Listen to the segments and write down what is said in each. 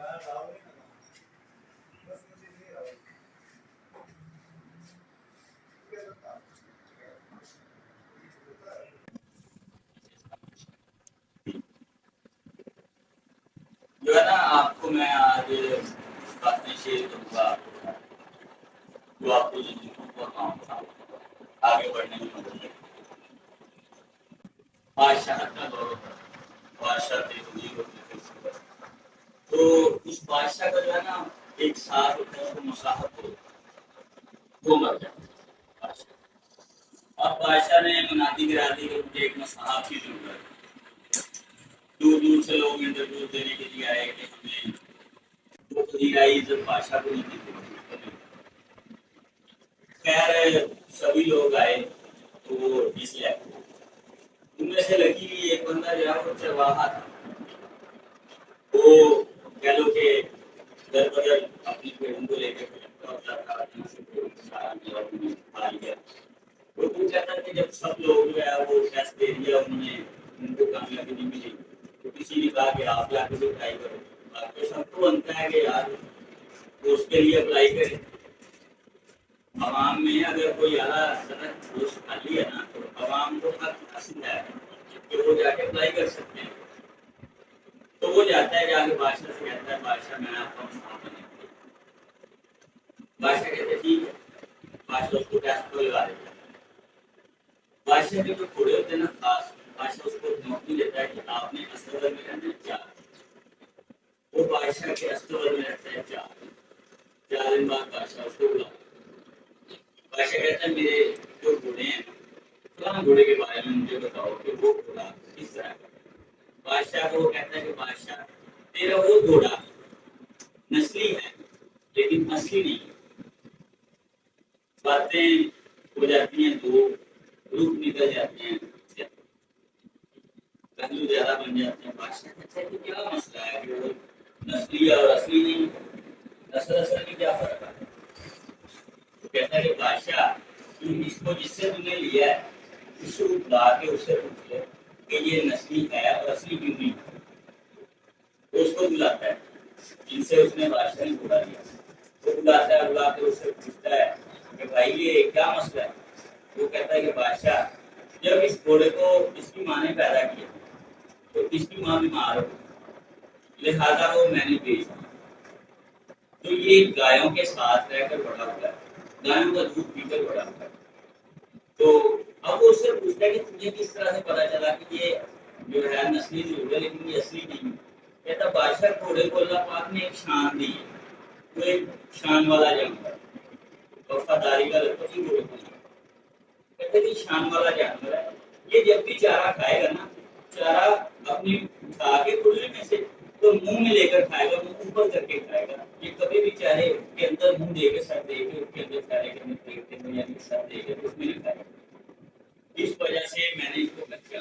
جو ہے نا آپ کو میں آج اس بات میں شیئر کروں گا جو آپ کو زندگی کو کام تھا آگے بڑھنے میں مدد کرے. بادشاہ کا دور ہوتا ہے، بادشاہ کے وزیر ہوتے تھے. تو اس بادشاہ کا جو ہے نا ایک ساتھ ہوتا ہے، اس کو مساحت ہو وہ مر جاتا ہے بادشاہ. اب بادشاہ نے منادی گرا دی کہ مجھے ایک مساحت کی ضرورت ہے. دور دور سے لوگ انٹرویو دینے کے لیے آئے کہ ہمیں وہ وزیر آئی عزت بادشاہ کو نہیں دی. خیر سبھی لوگ آئے تو وہ اس لیے ان میں سے لگی ہوئی ایک بندہ جو ہے وہ چرواہا تھا. وہ کہہ لو کہ در بدر اپنی بیٹوں کو لے کے وہ کہتا ہے کہ جب سب لوگ جو ہے وہ ٹیسٹ دے دیا انہوں نے ان کو کامیابی نہیں ملی تو کسی نے کہا کہ آپ جا کے بھی ٹرائی کرو. باقی سب کو بنتا ہے کہ یار وہ اس کے لیے اپلائی کرے. عوام میں اگر کوئی اعلیٰ صنعت پوسٹ خالی ہے نا تو عوام کو حق حاصل ہے کہ وہ جا کے اپلائی کر سکتے ہیں. تو وہ جاتا ہے جا کے بادشاہ سے کہتا ہے بادشاہ میں آپ کا مساحت بنے. بادشاہ کہتے ہیں ٹھیک ہے. بادشاہ اس کو ٹیسٹ کو لگا دیتا ہے. بادشاہ کے جو گھوڑے ہوتے ہیں نا خاص بادشاہ اس کو نوکری دیتا ہے کہ آپ نے استقبال میں رہنا ہے 4. وہ بادشاہ کے استقبال میں رہتا ہے 4 دن بعد بادشاہ اس کو بلاتا ہے. بادشاہ کہتا ہے میرے جو گھوڑے ہیں فلاں گھوڑے کے بارے میں مجھے بتاؤ کہ وہ گھوڑا کس طرح کا. بادشاہ کو وہ کہتا ہے کہ بادشاہ تیرا وہ گھوڑا نسلی ہے لیکن اصلی نہیں. باتیں ہو جاتی ہیں تو روح نکل جاتے ہیں پہلو زیادہ بن جاتے ہیں. بادشاہ کہتا ہے کہ کیا مسئلہ ہے کہ وہ نسلی اور اصلی نہیں نسل اصل میں کیا فرق ہے. تو کہتا ہے کہ بادشاہ اس کو جس سے تم نے لیا ہے اس کو بلا کے اس سے پوچھ لو کہ یہ نسلی ہے اور اصلی کیوں نہیں. وہ اس کو بلاتا ہے جن سے اس نے بادشاہ نے بلا لیا. وہ بلاتا ہے بلا کے اس سے پوچھتا ہے کہ بھائی یہ کیا مسئلہ ہے. وہ کہتا ہے کہ بادشاہ جب اس گھوڑے کو اس کی ماں نے پیدا کیا تو اس کی ماں بیمار ہو لہٰذا وہ میں نے بھیج دیا. تو یہ گایوں کے ساتھ رہ کر بڑا ہوا ہے، گایوں کا دودھ پی کر بڑا ہوا ہے. تو اب وہ اس سے پوچھتا ہے کہ تجھے کس طرح سے پتا چلا کہ یہ جو ہے نسلی ضرور ہے لیکن یہ اصلی نہیں. کہتا بادشاہ گھوڑے کو اللہ پاک نے ایک شان دی ہے، وہ ایک شان والا جانور ہے. وفاداری کا لطف ہی گھوڑے کو نہیں. کہتے ہیں شان والا جانور ہے. یہ جب بھی چارہ کھائے گا نا چارہ اپنی اٹھا کے کھلنے میں سے تو منہ میں لے کر کھائے گا، منہ اوپر کر کے کھائے گا. یہ کبھی بھی چاہے کے اندر منہ دے کے سر دے کے اس کے اندر چارے کے اندر پیٹ کے اندر یعنی سر دے کے اس میں نہیں کھائے گا. اس وجہ سے میں نے اس کو بچا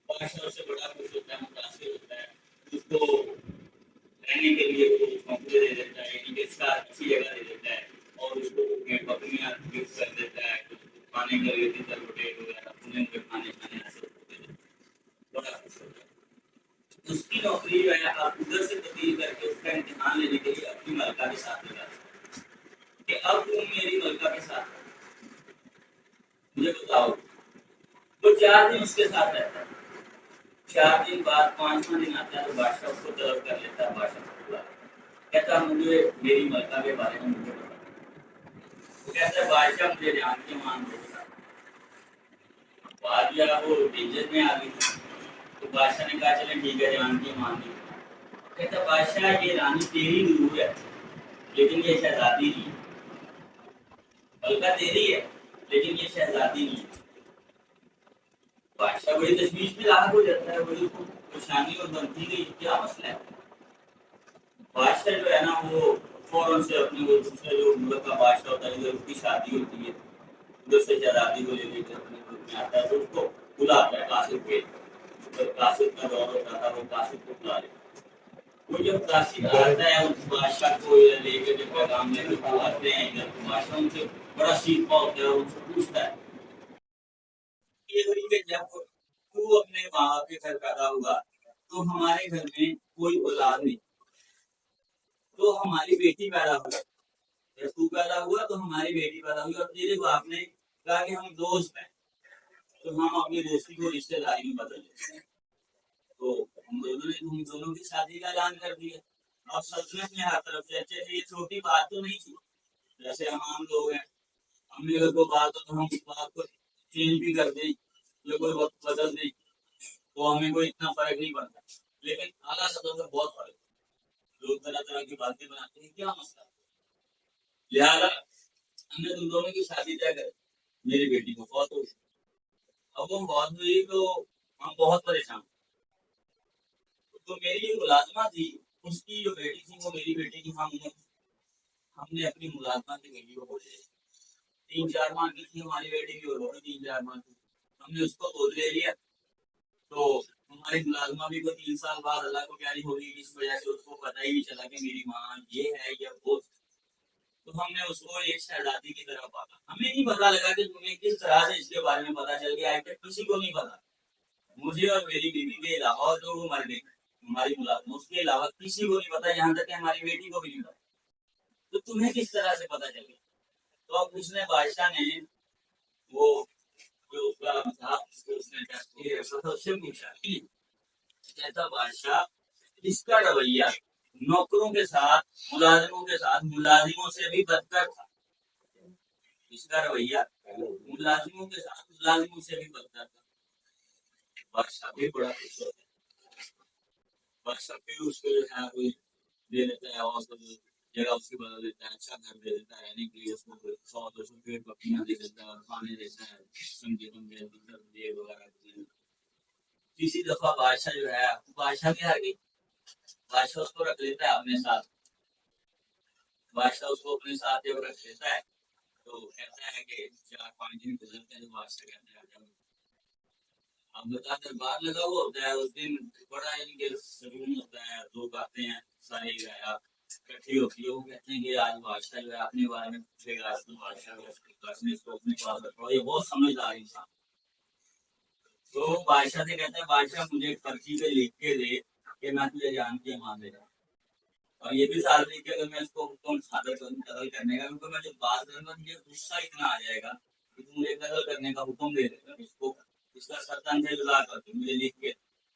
بادشاہ سے بڑا خوش ہوتا ہے، متاثر ہوتا ہے. اس کو رہنے کے لیے وہ کمرے دے دیتا ہے یعنی کہ ساتھ کسی جگہ دے دیتا ہے اور اس کو بکریاں گفٹ کر دیتا ہے. کھانے کے لیے روٹی وغیرہ انہیں کے کھانے ایسے بڑا خوش ہوتا ہے. اس کی نوکری جو ہے آپ ادھر سے تبدیل کر کے اس کا امتحان لینے کے لیے اپنی ملکہ کے ساتھ لگا کہ اب تم میری ملکہ کے ساتھ مجھے بتاؤ. وہ 4 دن اس کے ساتھ رہتا ہے. 4 دن بعد 5واں دن آتا ہے تو بادشاہ اس کو طلب کر لیتا ہے. بادشاہ کو بلا کہتا مجھے میری ملکہ کے بارے میں مجھے بتا. وہ کہتا ہے بادشاہ مجھے جان کے مان دے. بات جو ہے وہ عزت میں آ گئی تو بادشاہ نے کہا چلے ٹھیک ہے جان کے مان دی. کہتا بادشاہ یہ رانی تیری ضرور ہے لیکن یہ شہزادی نہیں ہے. ملکہ تیری ہے لیکن یہ شہزادی نہیں ہے. بادشاہ بڑی تشویش میں لاحق ہو جاتا ہے، بڑی پریشانی اور بنتی گئی کیا مسئلہ ہے. بادشاہ جو ہے نا وہ فوراً سے اپنے وہ دوسرے جو ملک کا بادشاہ ہوتا ہے اس کی شادی ہوتی ہے ادھر سے شہزادی کو لے کر اپنے ملک میں آتا ہے تو اس کو بلاتا ہے قاصد کے. قاصد کا دور ہوتا تھا وہ قاصد کو بلا لیتا. وہ جب قاصد آتا ہے اس بادشاہ کو لے کے جب پیغام لے کے آتے ہیں ادھر تو بادشاہ ان سے بڑا سیکھا ہوتا ہے اور ان سے پوچھتا ہے یہ ہوئی کہ جب تو اپنے ماں کے گھر پیدا ہوا تو ہمارے گھر میں کوئی اولاد نہیں تو ہماری بیٹی پیدا ہوئی، جب تو پیدا ہوا تو ہماری بیٹی پیدا ہوئی، اور تیرے باپ نے کہا کہ ہم دوست ہیں، تو ہم اپنی دوستی کو رشتے داری میں بدل دیتے ہیں، تو ہم دونوں کی شادی کا اعلان کر دیا۔ اب سلطنت نے ہر طرف سے اچھے یہ چھوٹی بات تو نہیں تھی، جیسے ہم عام لوگ ہیں، ہم نے اگر کوئی بات ہو تو ہم اس بات کو چینج بھی کر دیں یا کوئی وقت بدل دیں تو ہمیں کوئی اتنا فرق نہیں پڑتا، لیکن اعلیٰ سطح پر بہت فرق ہے، لوگ طرح طرح کی باتیں بناتے ہیں، کیا مسئلہ؟ لہٰذا ہم نے تم دونوں کی شادی طے کر، میری بیٹی کو فوت ہو گئی، اب وہ فوت ہوئی تو ہم بہت پریشان، تو میری جو ملازمہ تھی اس کی جو بیٹی تھی وہ میری بیٹی کی ہم نے اپنی ملازمہ کی بیٹی کو بولے 3-4 ماہ کی تھی ہماری بیٹی کی، اور وہ بھی 3-4 ماہ کی، ہم نے اس کو گود لے لیا، تو ہماری ملازمہ بھی کوئی 3 سال بعد اللہ کو پیاری ہوگی، اس وجہ سے اس کو پتہ ہی نہیں چلا کہ میری ماں یہ ہے یا وہ، تو ہم نے اس کو ایک شہزادی کی طرح پالا، ہمیں نہیں پتا لگا کہ تمہیں کس طرح سے اس کے بارے میں پتا چل گیا، کسی کو نہیں پتا، مجھے اور میری بیوی کے علاوہ جو وہ مر گئی ہماری ملازمہ اس کے علاوہ کسی کو نہیں پتا، یہاں تک کہ ہماری بیٹی کو بھی نہیں پتا، تو تمہیں کس طرح سے پتا چل گیا؟ تو اب اس نے بادشاہ نے وہ جو اس کا تھا اس نے سے پوچھا، کہتا بادشاہ اس کا رویہ نوکروں کے ساتھ ملازموں سے بھی بدتر تھا، اس کا رویہ ملازموں کے ساتھ ملازموں سے بھی بدتر تھا، بادشاہ بھی بڑا خوش ہوتا ہے، بادشاہ بھی اس کو جو ہے کوئی دے دیتا ہے، اور جگہ اس کی بدل دیتا ہے، اچھا گھر دے دیتا ہے رہنے کے لیے، اس کو 100-200 پیڑ پکیاں دے دیتا ہے اور کھانے دیتا ہے، وغیرہ۔ کسی دفعہ بادشاہ جو ہے بادشاہ کے آگے بادشاہ اس کو رکھ لیتا ہے اپنے ساتھ، بادشاہ اس کو اپنے ساتھ جب رکھ لیتا ہے تو کہتا ہے کہ 4-5 دن گزرتے ہیں، بادشاہ کہتا ہے اب بتا دربار لگا ہوا ہوتا ہے، اس دن بڑا سکون ہوتا ہے، لوگ آتے ہیں، سارے اکٹھی ہوتی ہے، وہ کہتے ہیں کہ آج بادشاہ جو ہے اپنے بارے میں پوچھے گا، بادشاہ اس کو اپنے پاس رکھو، یہ بہت سمجھدار انسان، تو بادشاہ سے کہتا ہے بادشاہ مجھے ایک پرچی پہ لکھ کے دے کہ میں تجھے جان کے مان دے رہا ہوں، اور یہ بھی ساتھ لکھ کے اگر میں اس کو حکم صادر قتل کرنے کا، کیونکہ میں جو بات کروں گا مجھے غصہ اتنا آ جائے گا کہ تم مجھے قتل کرنے کا حکم دے دے گا، اس کو اس کا سرطان سے گزار کر دو، مجھے لکھ کے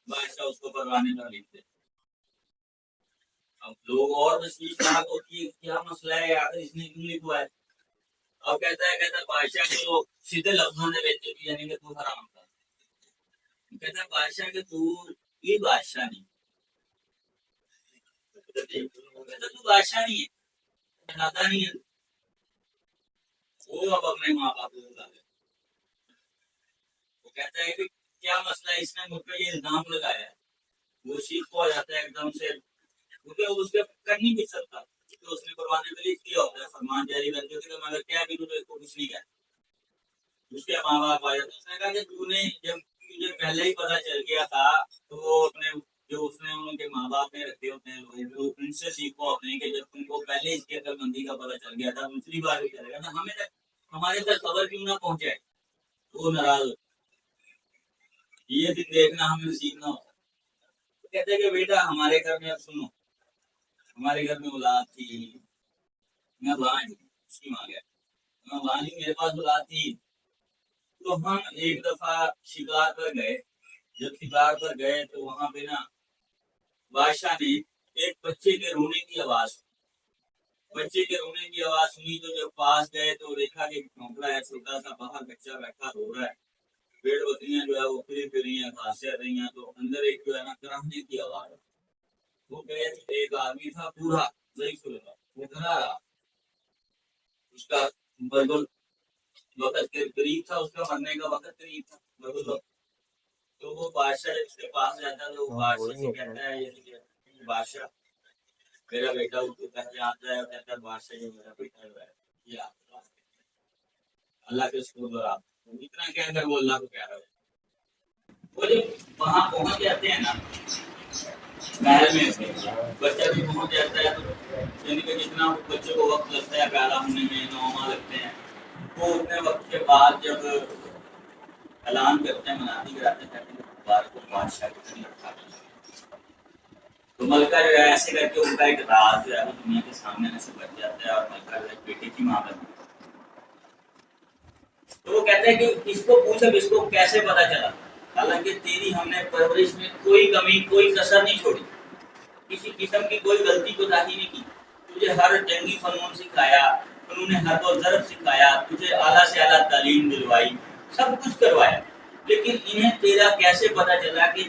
بادشاہ اس کو پروانے پر لکھ دے۔ اب لوگ اور تشویش ناک ہوتی ہے کیا مسئلہ ہے آخر اس نے کیوں لکھوا ہے، اب کہتا ہے بادشاہ کے لوگ سیدھے لفظوں میں بیچتے تھے، یعنی کہ تو حرام تھا، کہتا ہے بادشاہ کہ تو یہ بادشاہ نہیں، کہتا تو بادشاہ نہیں ہے، دادا نہیں ہے، وہ اب اپنے ماں باپ کو بتا دے، وہ کہتا ہے کہ کیا مسئلہ ہے، اس نے مجھ پہ یہ الزام لگایا ہے، وہ شیخ ہو جاتا ہے ایک دم سے، کیونکہ اس کے کر نہیں بھی سکتا، کیونکہ اس نے قربانی کے لیے کیا ہوتا ہے، فرمان جاری کر دیتے کہ مگر کیا بھی تو اس کو کچھ نہیں کہتا، اس کے ماں باپ آ جاتے، اس نے کہا کہ تو نے جب مجھے پہلے ہی پتا چل گیا تھا تو وہ اپنے جو اس نے ان کے ماں باپ نے رکھے ہوتے ہیں ان سے سیکھو اپنے کہ جب تم کو پہلے اس کی عقل مندی کا پتا چل گیا تھا، دوسری بار بھی چلے گا نا، ہمیں تک ہمارے تک خبر کیوں نہ پہنچے، وہ ناراض ہو، یہ دن دیکھنا ہمیں نصیب نہ ہو، کہتے کہ بیٹا ہمارے گھر میں اب سنو، ہمارے گھر میں اولاد تھی، میں وہاں اس کی ماں گیا، میں وہاں میرے پاس اولاد تھی، تو ہم ایک دفعہ شکار پر گئے، جب شکار پر گئے تو وہاں پہ نا بادشاہ نے ایک بچے کے رونے کی آواز سنی، تو جب پاس گئے تو دیکھا کہ کھوپڑا ہے چھوٹا سا، باہر بچہ بیٹھا رو رہا ہے، پیڑ بکریاں جو ہے وہ پھری پھر رہی ہیں، گھاس چر رہی ہیں، تو اندر ایک جو ہے نا کراہنے کی آواز، وہ کہ ایک آدمی تھا پورا ضعیف لگا، وہ کھڑا رہا، اس کا بربل وقت قریب تھا، اس کا مرنے کا وقت قریب تھا، بربل وقت، تو وہ بادشاہ اس کے پاس جاتا ہے تو وہ بادشاہ سے کہتا ہے بادشاہ میرا بیٹا اس کو پہچانتا ہے، اور کہتا ہے بادشاہ جو میرا بیٹا جو ہے یہ اللہ کے شکر گزار، اتنا کہہ کر وہ اللہ کو کہہ رہا ہے، وہ جب وہاں پہنچ جاتے ہیں نا محل میں، بچہ بھی پہنچ جاتا ہے، تو یعنی کہ جتنا بچے کو وقت لگتا ہے پیدا ہونے میں 9 ماہ لگتے ہیں، وہ اتنے وقت کے بعد جب اعلان کرتے ہیں، منادی کراتے ہیں بادشاہ کے قریب، تو ملکہ جو ہے ایسے کر کے ان کا ایک راز جو ہے وہ دنیا کے سامنے ایسے بچ جاتا ہے، اور ملکہ جو ہے بیٹے کی ماں بنتی ہے۔ تو وہ کہتے ہیں کہ اس کو پوچھ اب اس کو کیسے پتا چلا، حالانکہ تیری ہم نے پرورش میں کوئی کمی کوئی کسر نہیں چھوڑی، کسی قسم کی کوئی غلطی کوتاہی نہیں کی، تجھے ہر جنگی فنون سکھایا، فنون حرب و ضرب سکھایا، تجھے اعلیٰ سے اعلیٰ تعلیم دلوائی، سب کچھ کروایا، لیکن انہیں تیرا کیسے پتا چلا کہ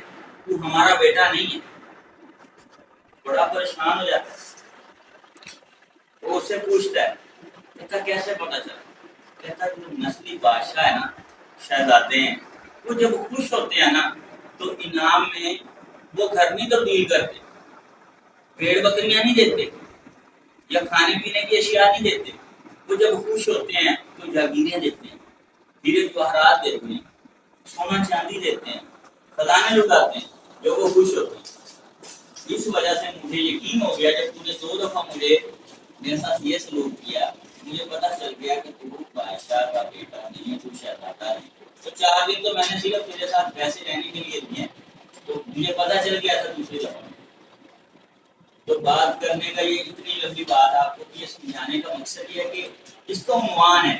تو ہمارا بیٹا نہیں ہے؟ بڑا پریشان ہو جاتا ہے۔ وہ اس سے پوچھتا ہے، کہتا کیسے پتا چلا؟ کہتا جو نسلی بادشاہ ہے نا، شہزادے ہیں، وہ جب خوش ہوتے ہیں نا تو انعام میں وہ گھر نہیں تبدیل کرتے، بھیڑ بکریاں نہیں دیتے یا کھانے پینے کی اشیاء نہیں دیتے، وہ جب خوش ہوتے ہیں تو جاگیریں دیتے ہیں، ہیرے جواہرات دیتے ہیں، سونا چاندی دیتے ہیں، خزانے لٹاتے ہیں جو وہ خوش ہوتے ہیں۔ اس وجہ سے مجھے یقین ہو گیا، جب تم نے 2 دفعہ میرے ساتھ یہ سلوک کیا، مجھے پتا چل گیا کہ تو بادشاہ کا بیٹا نہیں ہے، تو شہزادہ نہیں۔ تو 4 دن تو میں نے صرف تیرے ساتھ پیسے رہنے کے لیے دیے، تو مجھے پتا چل گیا تھا دوسری دفعہ۔ تو بات کرنے کا یہ اتنی لمبی بات آپ کو یہ سمجھانے کا مقصد یہ ہے کہ اس کا عنوان ہے،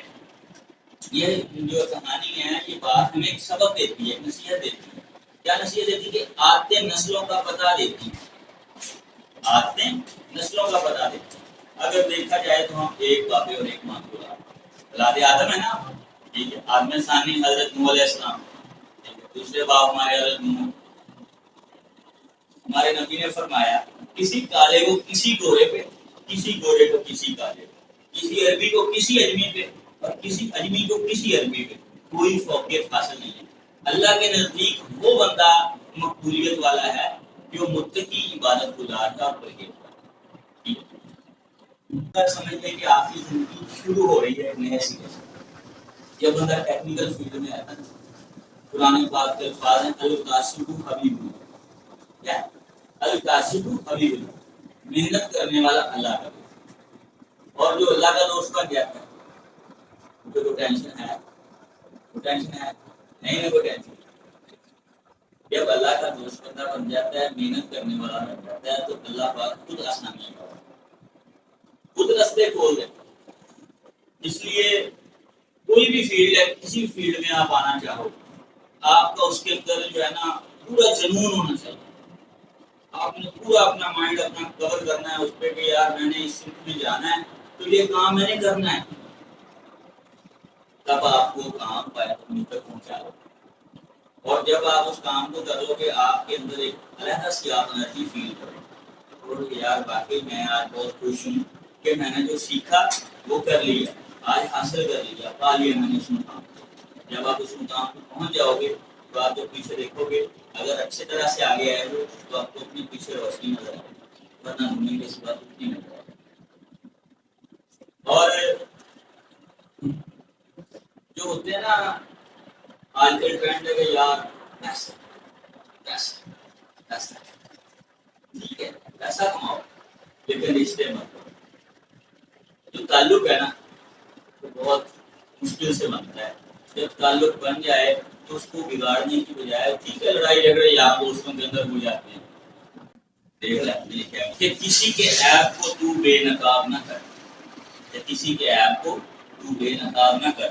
یہ جو کہانی ہے یہ بات ہمیں ایک سبق دیتی ہے، نصیحت دیتی ہے۔ کیا نصیحت دیتی ہے؟ کہ عادتیں نسلوں کا پتہ دیتی ہیں، عادتیں نسلوں کا پتہ دیتی ہیں۔ اگر دیکھا جائے تو ہم ایک باپ اور ایک ماں کو اولاد آدم ہے نا، ٹھیک ہے، آدم ثانی حضرت نوح علیہ السلام، دوسرے باپ ہمارے حضرت نوح۔ ہمارے نبی نے فرمایا کسی کالے کو کسی گورے پہ، کسی گورے کو کسی کالے پہ، کسی عربی کو کسی اجمی پہ، اور کسی اجمی کو کسی عربی پہ کوئی فوقیت حاصل نہیں ہے۔ اللہ کے نزدیک وہ بندہ مقبولیت والا ہے جو متقی، عبادت گزار کا پرہیزگار ہے۔ سمجھ لیں کہ آپ کی زندگی شروع ہو رہی ہے ایک نئے سرے سے۔ جب بندہ ٹیکنیکل فیلڈ میں آتا ہے، قرآن پاک کے الفاظ ہیں الکاشف حبیب اللہ، کیا الکاشف حبیب اللہ، محنت کرنے والا اللہ کا دوست، اور جو اللہ کا دوست بن جاتا ہے مجھے کوئی ٹینشن ہے، کوئی ٹینشن ہے نہیں، میں کوئی ٹینشن۔ جب اللہ کا دوست بندہ بن جاتا ہے، محنت کرنے والا بن جاتا ہے، تو اللہ پاک خود آسانی کا خود رستے کھول دیتا ہے۔ اس لیے کوئی بھی فیلڈ ہے، کسی فیلڈ میں آپ آنا چاہو، آپ کا اس کے اندر جو ہے نا پورا جنون ہونا چاہیے۔ آپ نے پورا اپنا مائنڈ اپنا کور کرنا ہے اس پہ کہ یار میں نے اس سمت میں جانا ہے تو یہ کام میں نے کرنا ہے، تب آپ کو کام پائے تک پہنچا دو۔ اور جب آپ اس کام کو کرو گے، آپ کے اندر ایک علیحدہ سی آپ انرجی فیل کرو اور یار واقعی میں آج بہت خوش ہوں کہ میں نے جو سیکھا وہ کر لیا، آج حاصل کر لیا، پا لیا میں نے اس مقام کو۔ جب آپ اس مقام کو پہنچ جاؤ گے تو آپ جب پیچھے دیکھو گے، اگر اچھی طرح سے آگے آئے ہو تو آپ کو اپنے پیچھے روشنی نظر آئے گی، ورنہ دنیا کے سوا کچھ نہیں نظر آئے گا۔ اور جو ہوتے ہیں نا آج کل ٹرینڈ ہے کہ یار پیسہ پیسہ پیسہ، ٹھیک ہے پیسہ کماؤ لیکن رشتے مت کرو۔ جو تعلق ہے نا وہ بہت مشکل سے بنتا ہے، جب تعلق بن جائے تو اس کو بگاڑنے کی بجائے، ٹھیک ہے لڑائی جھگڑے یار دوستوں کے اندر ہو جاتے ہیں، دیکھ لیں کہ کسی کے عیب کو تو بے نقاب نہ کر، کہ کسی کے عیب کو تو بے نقاب نہ کر،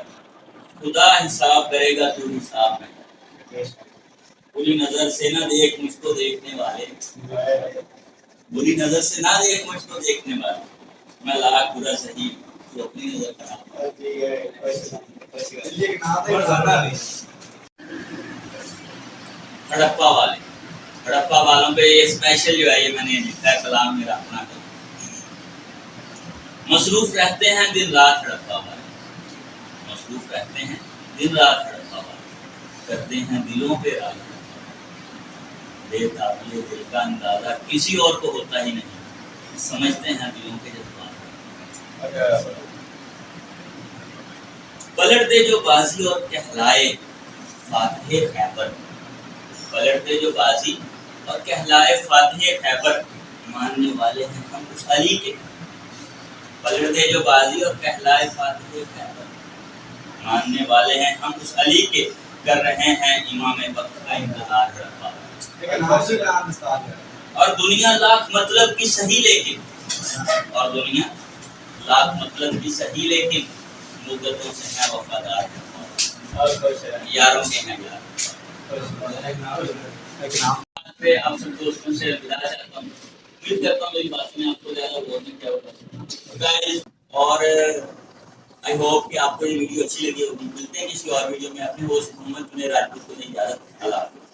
خدا حساب کرے گا تو حساب نہ کر۔ بری نظر سے نہ دیکھ مجھ کو دیکھنے والے، بری نظر سے نہ دیکھ مجھ کو دیکھنے والے، میں لاکھ برا صحیح تو اپنی نظر خراب۔ ہڑپا والے، ہڑپا والوں پہ یہ اسپیشل جو ہے یہ میں نے لکھا ہے کلام میرا اپنا کر۔ مصروف رہتے ہیں دن رات ہڑپا والے، مصروف رہتے ہیں دن رات ہڑپا والے، کرتے ہیں دلوں پہ راج، بے تابیہ دل کا اندازہ کسی اور کو ہوتا ہی نہیں، سمجھتے ہیں دلوں کے جذبات۔ پلٹ دے جو بازی اور کہلائے فاتح خیبر، پلٹ دے جو بازی اور کہلائے فاتح خیبر، ماننے والے ہیں ہم اس علی کے۔ پلٹ دے جو بازی اور کہلائے فاتح خیبر، ماننے والے ہیں ہم اس علی کے، کر رہے ہیں امام وقت کا انتظار۔ رکھا لیکن حاضر نام استاد ہے اور دنیا لاکھ مطلب کی صحیح لیکن اور دنیا لاکھ مطلب کی صحیح لیکن مدتوں سے ہے وفادار یاروں کے ہیں یار. میں آپ سب دوستوں سے ملا چاہتا ہوں. امید کرتا ہوں میری بات میں آپ کو زیادہ بور نہیں کیا ہوگا. اور آئی ہوپ کہ آپ کو یہ ویڈیو اچھی لگی ہوگی. ملتے ہیں کسی اور ویڈیو میں. اپنے ہوسٹ محمد راجپوت کو اجازت. اللہ حافظ.